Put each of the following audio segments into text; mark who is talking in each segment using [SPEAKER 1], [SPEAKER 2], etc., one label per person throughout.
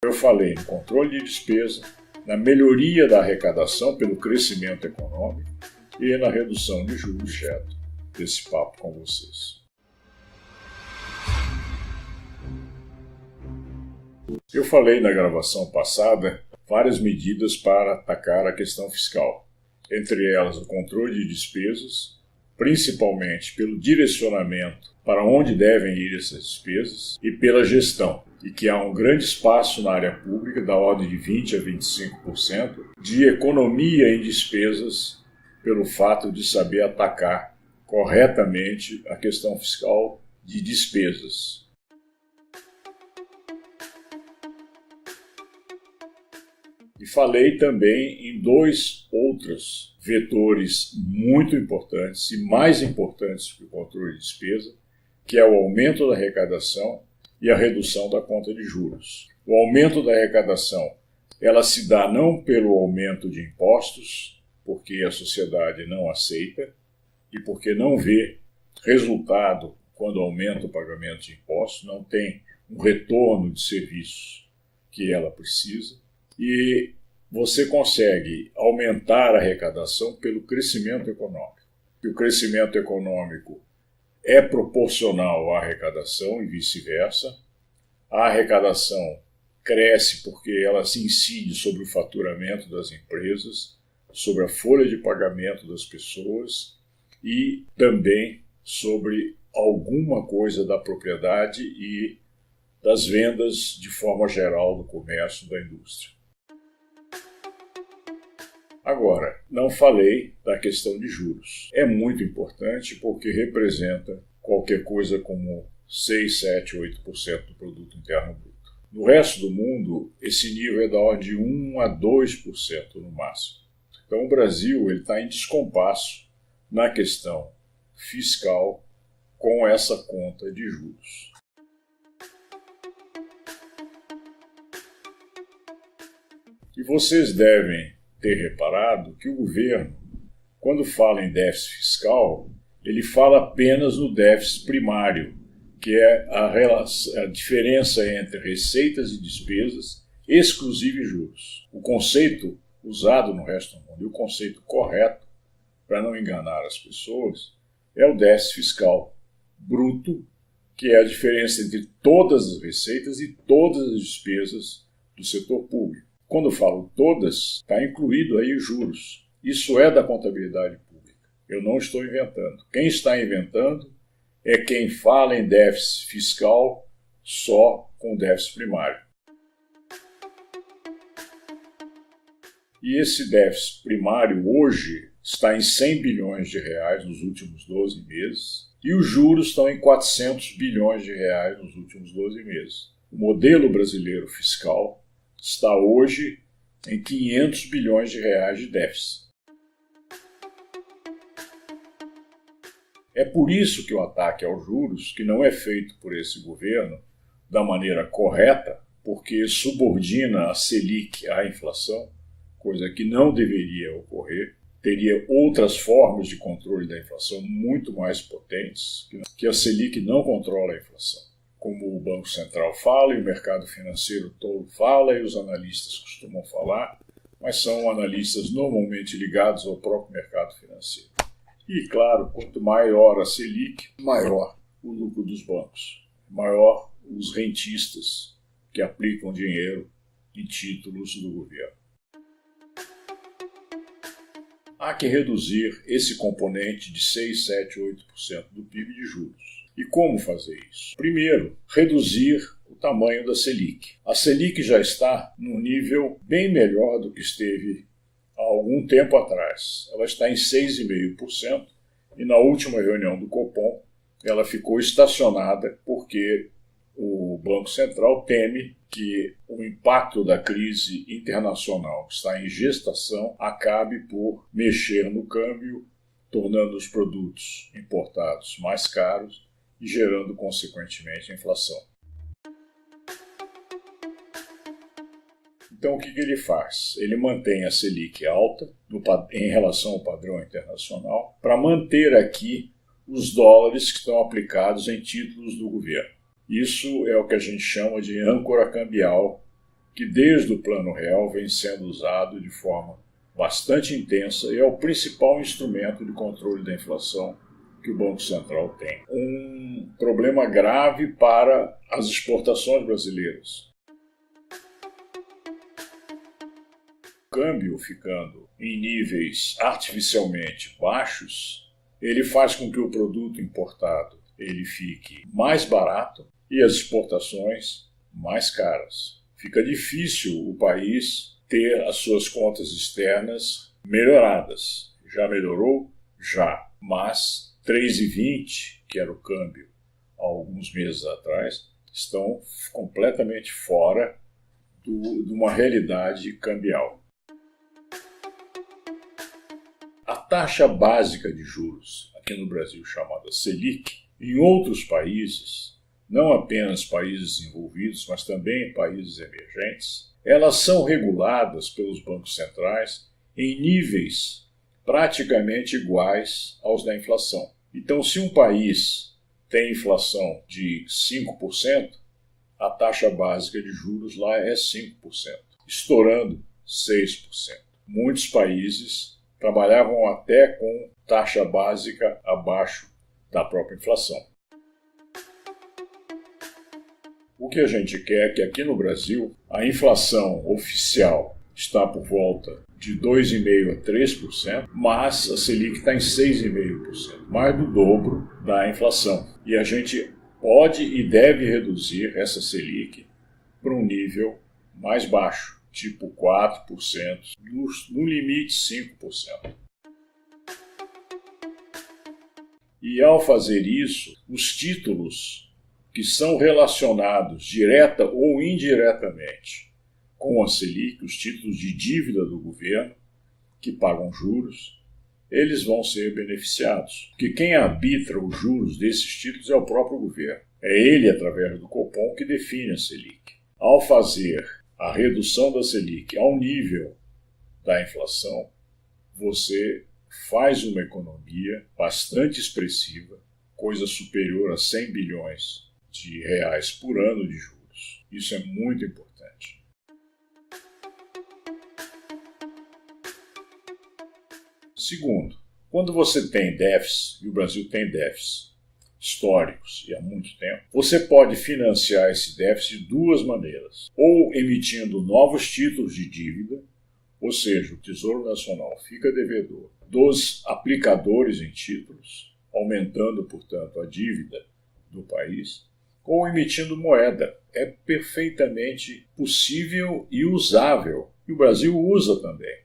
[SPEAKER 1] Eu falei no controle de despesa, na melhoria da arrecadação pelo crescimento econômico e na redução de juros direto desse papo com vocês. Eu falei na gravação passada várias medidas para atacar a questão fiscal, entre elas o controle de despesas, principalmente pelo direcionamento para onde devem ir essas despesas e pela gestão, e que há um grande espaço na área pública, da ordem de 20% a 25%, de economia em despesas pelo fato de saber atacar corretamente a questão fiscal de despesas. E falei também em dois outros vetores muito importantes e mais importantes que o controle de despesa, que é o aumento da arrecadação e a redução da conta de juros. O aumento da arrecadação, ela se dá não pelo aumento de impostos, porque a sociedade não aceita e porque não vê resultado quando aumenta o pagamento de impostos, não tem um retorno de serviços que ela precisa. E você consegue aumentar a arrecadação pelo crescimento econômico. E o crescimento econômico é proporcional à arrecadação e vice-versa. A arrecadação cresce porque ela se incide sobre o faturamento das empresas, sobre a folha de pagamento das pessoas e também sobre alguma coisa da propriedade e das vendas de forma geral do comércio, da indústria. Agora, não falei da questão de juros. É muito importante porque representa qualquer coisa como 6, 7, 8% do produto interno bruto. No resto do mundo, esse nível é da ordem de 1 a 2% no máximo. Então o Brasil está em descompasso na questão fiscal com essa conta de juros. E vocês devem ter reparado que o governo, quando fala em déficit fiscal, ele fala apenas no déficit primário, que é a diferença entre receitas e despesas, exclusive juros. O conceito usado no resto do mundo, e o conceito correto, para não enganar as pessoas, é o déficit fiscal bruto, que é a diferença entre todas as receitas e todas as despesas do setor público. Quando eu falo todas, está incluído aí os juros. Isso é da contabilidade pública. Eu não estou inventando. Quem está inventando é quem fala em déficit fiscal só com déficit primário. E esse déficit primário hoje está em 100 bilhões de reais nos últimos 12 meses e os juros estão em 400 bilhões de reais nos últimos 12 meses. O modelo brasileiro fiscal está hoje em 500 bilhões de reais de déficit. É por isso que o ataque aos juros, que não é feito por esse governo da maneira correta, porque subordina a Selic à inflação, coisa que não deveria ocorrer, teria outras formas de controle da inflação muito mais potentes, que a Selic não controla a inflação. Como o Banco Central fala e o mercado financeiro todo fala e os analistas costumam falar, mas são analistas normalmente ligados ao próprio mercado financeiro. E, claro, quanto maior a Selic, maior o lucro dos bancos, maior os rentistas que aplicam dinheiro em títulos do governo. Há que reduzir esse componente de 6, 7, 8% do PIB de juros. E como fazer isso? Primeiro, reduzir o tamanho da Selic. A Selic já está num nível bem melhor do que esteve há algum tempo atrás. Ela está em 6,5% e na última reunião do Copom ela ficou estacionada porque o Banco Central teme que o impacto da crise internacional que está em gestação acabe por mexer no câmbio, tornando os produtos importados mais caros e gerando, consequentemente, a inflação. Então, o que ele faz? Ele mantém a Selic alta em relação ao padrão internacional para manter aqui os dólares que estão aplicados em títulos do governo. Isso é o que a gente chama de âncora cambial, que desde o Plano Real vem sendo usado de forma bastante intensa e é o principal instrumento de controle da inflação que o Banco Central tem. Um problema grave para as exportações brasileiras. O câmbio ficando em níveis artificialmente baixos, ele faz com que o produto importado ele fique mais barato e as exportações mais caras. Fica difícil o país ter as suas contas externas melhoradas. Já melhorou? Já. Mas 3,20, que era o câmbio há alguns meses atrás, estão completamente fora de uma realidade cambial. A taxa básica de juros, aqui no Brasil chamada Selic, em outros países, não apenas países desenvolvidos, mas também países emergentes, elas são reguladas pelos bancos centrais em níveis praticamente iguais aos da inflação. Então, se um país tem inflação de 5%, a taxa básica de juros lá é 5%, estourando 6%. Muitos países trabalhavam até com taxa básica abaixo da própria inflação. O que a gente quer é que aqui no Brasil a inflação oficial está por volta de 2,5% a 3%, mas a Selic está em 6,5%, mais do dobro da inflação. E a gente pode e deve reduzir essa Selic para um nível mais baixo, tipo 4%, no limite 5%. E ao fazer isso, os títulos que são relacionados direta ou indiretamente com a Selic, os títulos de dívida do governo, que pagam juros, eles vão ser beneficiados. Porque quem arbitra os juros desses títulos é o próprio governo. É ele, através do Copom, que define a Selic. Ao fazer a redução da Selic ao nível da inflação, você faz uma economia bastante expressiva, coisa superior a 100 bilhões de reais por ano de juros. Isso é muito importante. Segundo, quando você tem déficits, e o Brasil tem déficits históricos e há muito tempo, você pode financiar esse déficit de duas maneiras. Ou emitindo novos títulos de dívida, ou seja, o Tesouro Nacional fica devedor dos aplicadores em títulos, aumentando, portanto, a dívida do país, ou emitindo moeda. É perfeitamente possível e usável. E o Brasil usa também.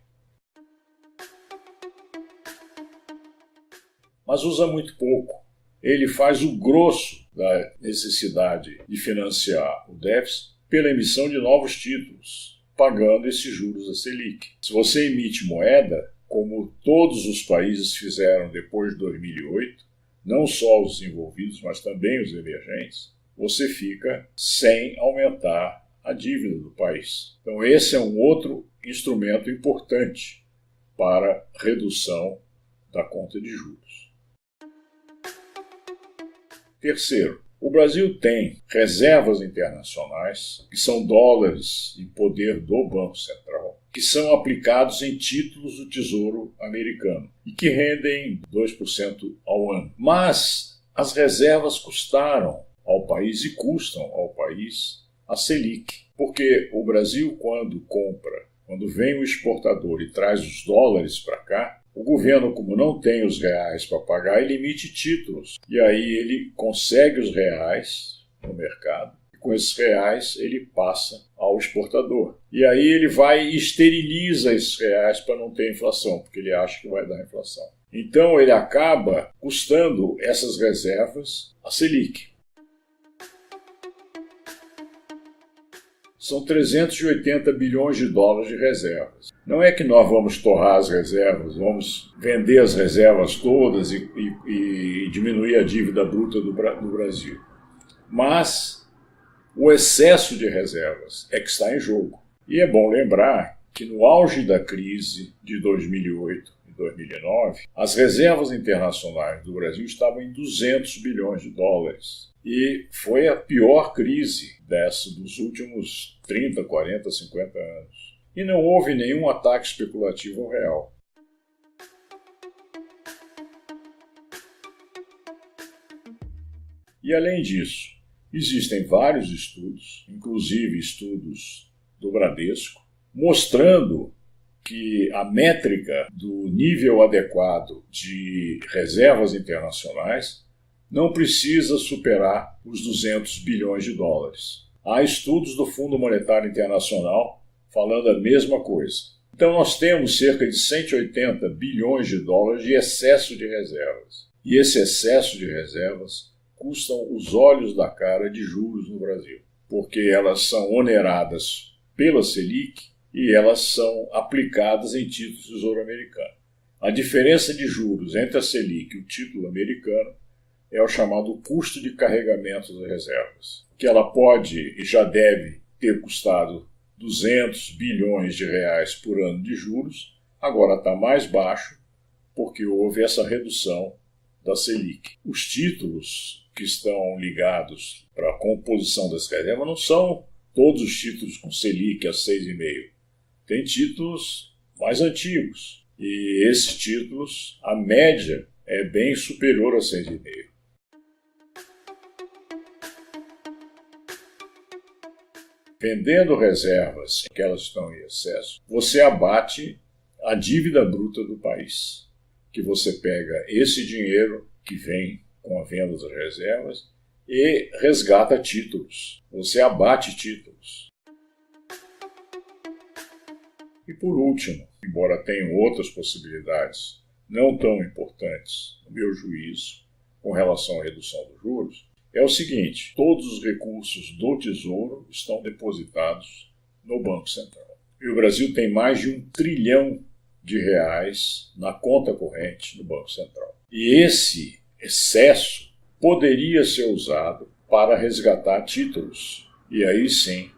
[SPEAKER 1] Mas usa muito pouco. Ele faz o grosso da necessidade de financiar o déficit pela emissão de novos títulos, pagando esses juros da Selic. Se você emite moeda, como todos os países fizeram depois de 2008, não só os desenvolvidos, mas também os emergentes, você fica sem aumentar a dívida do país. Então esse é um outro instrumento importante para redução da conta de juros. Terceiro, o Brasil tem reservas internacionais, que são dólares em poder do Banco Central, que são aplicados em títulos do Tesouro americano e que rendem 2% ao ano. Mas as reservas custaram ao país e custam ao país a Selic, porque o Brasil, quando vem o exportador e traz os dólares para cá, o governo, como não tem os reais para pagar, ele emite títulos. E aí ele consegue os reais no mercado. E com esses reais ele passa ao exportador. E aí ele vai e esteriliza esses reais para não ter inflação, porque ele acha que vai dar inflação. Então ele acaba custando essas reservas a Selic. São 380 bilhões de dólares de reservas. Não é que nós vamos torrar as reservas, vamos vender as reservas todas e diminuir a dívida bruta do Brasil. Mas o excesso de reservas é que está em jogo. E é bom lembrar que no auge da crise de 2008 e 2009, as reservas internacionais do Brasil estavam em 200 bilhões de dólares. E foi a pior crise dos últimos 30, 40, 50 anos. E não houve nenhum ataque especulativo real. E além disso, existem vários estudos, inclusive estudos do Bradesco, mostrando que a métrica do nível adequado de reservas internacionais não precisa superar os 200 bilhões de dólares. Há estudos do Fundo Monetário Internacional falando a mesma coisa. Então nós temos cerca de 180 bilhões de dólares de excesso de reservas. E esse excesso de reservas custam os olhos da cara de juros no Brasil, porque elas são oneradas pela Selic e elas são aplicadas em títulos do Tesouro Americano. A diferença de juros entre a Selic e o título americano é o chamado custo de carregamento das reservas, que ela pode e já deve ter custado 200 bilhões de reais por ano de juros, agora está mais baixo porque houve essa redução da Selic. Os títulos que estão ligados para a composição das reservas não são todos os títulos com Selic a 6,5%. Tem títulos mais antigos. E esses títulos, a média é bem superior a 6,5%. Vendendo reservas que elas estão em excesso, você abate a dívida bruta do país. Que você pega esse dinheiro que vem com a venda das reservas e resgata títulos. Você abate títulos. E por último, embora tenham outras possibilidades não tão importantes, no meu juízo, com relação à redução dos juros, é o seguinte: todos os recursos do Tesouro estão depositados no Banco Central. E o Brasil tem mais de R$1 trilhão na conta corrente do Banco Central. E esse excesso poderia ser usado para resgatar títulos. E aí sim,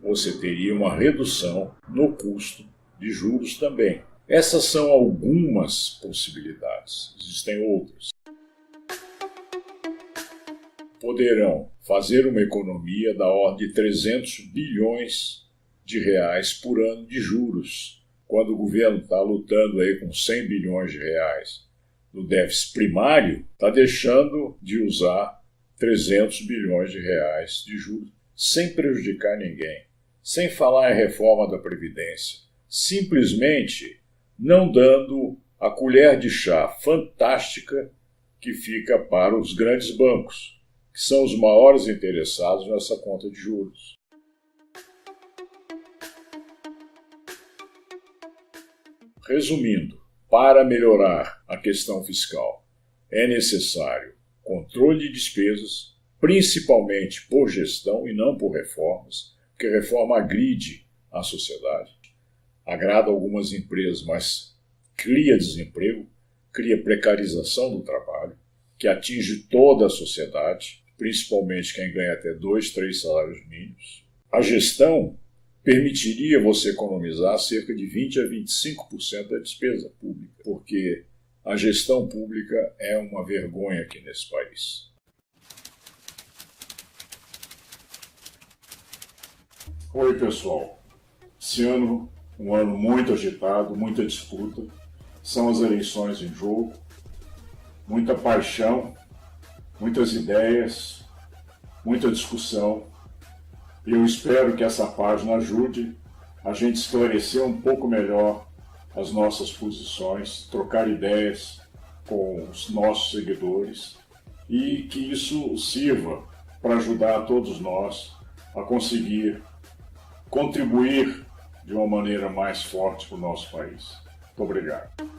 [SPEAKER 1] você teria uma redução no custo de juros também. Essas são algumas possibilidades. Existem outras. Poderão fazer uma economia da ordem de 300 bilhões de reais por ano de juros, quando o governo está lutando aí com 100 bilhões de reais no déficit primário, está deixando de usar 300 bilhões de reais de juros sem prejudicar ninguém, sem falar em reforma da Previdência, simplesmente não dando a colher de chá fantástica que fica para os grandes bancos, que são os maiores interessados nessa conta de juros. Resumindo, para melhorar a questão fiscal, é necessário controle de despesas, principalmente por gestão e não por reformas, porque reforma agride a sociedade, agrada algumas empresas, mas cria desemprego, cria precarização do trabalho, que atinge toda a sociedade, principalmente quem ganha até 2, 3 salários mínimos. A gestão permitiria você economizar cerca de 20% a 25% da despesa pública, porque a gestão pública é uma vergonha aqui nesse país. Oi, pessoal. Esse ano, um ano muito agitado, muita disputa, são as eleições em jogo, muita paixão, muitas ideias, muita discussão. Eu espero que essa página ajude a gente esclarecer um pouco melhor as nossas posições, trocar ideias com os nossos seguidores e que isso sirva para ajudar a todos nós a conseguir contribuir de uma maneira mais forte para o nosso país. Muito obrigado.